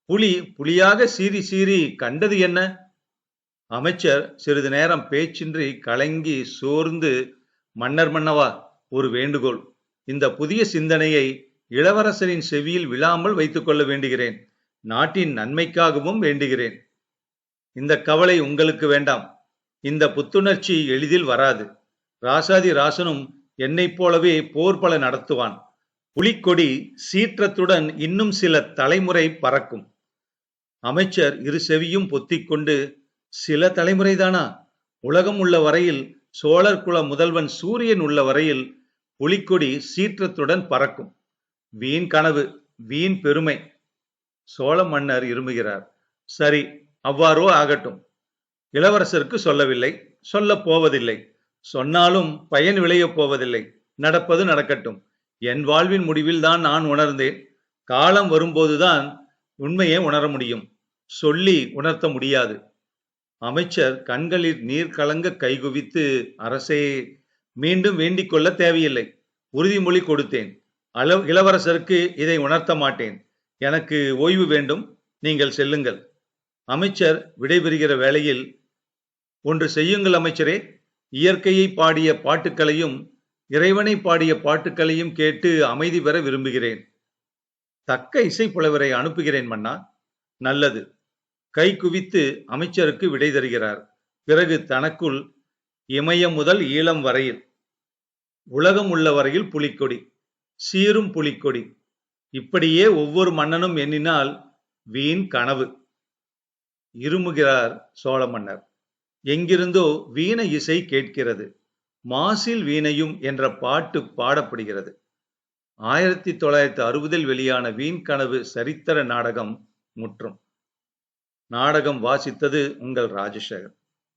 புலி புலியாக சீறி சீறி கண்டது என்ன? அமைச்சர் சிறிது நேரம் பேச்சின்றி கலங்கி சோர்ந்து, மன்னர் மன்னவா, ஒரு வேண்டுகோள். இந்த புதிய சிந்தனையை இளவரசரின் செவியில் விழாமல் வைத்துக் கொள்ள வேண்டுகிறேன். நாட்டின் நன்மைக்காகவும் வேண்டுகிறேன். இந்த கவலை உங்களுக்கு வேண்டாம். இந்த புத்துணர்ச்சி எளிதில் வராது. ராசாதி ராசனும் என்னைப் போலவே போர் பல நடத்துவான். புலிக்கொடி சீற்றத்துடன் இன்னும் சில தலைமுறை பறக்கும். அமைச்சர் இரு செவியும் பொத்திக்கொண்டு, சில தலைமுறைதானா? உலகம் உள்ள வரையில், சோழர் குல முதல்வன் சூரியன் உள்ள வரையில் புலிக்கொடி சீற்றத்துடன் பறக்கும். வீண் கனவு, வீண் பெருமை. சோழ மன்னர் இருமுகிறார். சரி, அவ்வாறோ ஆகட்டும். இளவரசருக்கு சொல்லவில்லை, சொல்லப் போவதில்லை. சொன்னாலும் பயன் விளையப் போவதில்லை. நடப்பது நடக்கட்டும். என் வாழ்வின் முடிவில் தான் நான் உணர்ந்தேன். காலம் வரும்போதுதான் உண்மையை உணர முடியும். சொல்லி உணர்த்த முடியாது. அமைச்சர் கண்களில் நீர் கலங்க கைகுவித்து, அரசே, மீண்டும் வேண்டிக் கொள்ள தேவையில்லை. உறுதிமொழி கொடுத்தேன். இளவரசருக்கு இதை உணர்த்த மாட்டேன். எனக்கு ஓய்வு வேண்டும். நீங்கள் செல்லுங்கள். அமைச்சர் விடைபெறுகிற வேளையில், ஒன்று செய்யுங்கள் அமைச்சரே. இயற்கையை பாடிய பாட்டுக்களையும் இறைவனை பாடிய பாட்டுக்களையும் கேட்டு அமைதி பெற விரும்புகிறேன். தக்க இசைப்புலவரை அனுப்புகிறேன் மன்னா. நல்லது. கை குவித்து அமைச்சருக்கு விடை தருகிறார். பிறகு தனக்குள், இமயம் முதல் ஈழம் வரையில், உலகம் உள்ள வரையில் புலிக்கொடி, சீரும் புலிக்கொடி. இப்படியே ஒவ்வொரு மன்னனும் எண்ணினால் வீண் கனவு. இருமுகிறார் சோழ மன்னர். எங்கிருந்தோ வீண இசை கேட்கிறது. மாசில் வீணையும் என்ற பாட்டு பாடப்படுகிறது. 1960 வெளியான வீண் கனவு சரித்திர நாடகம் முற்றும். நாடகம் வாசித்தது உங்கள் ராஜசேகர்.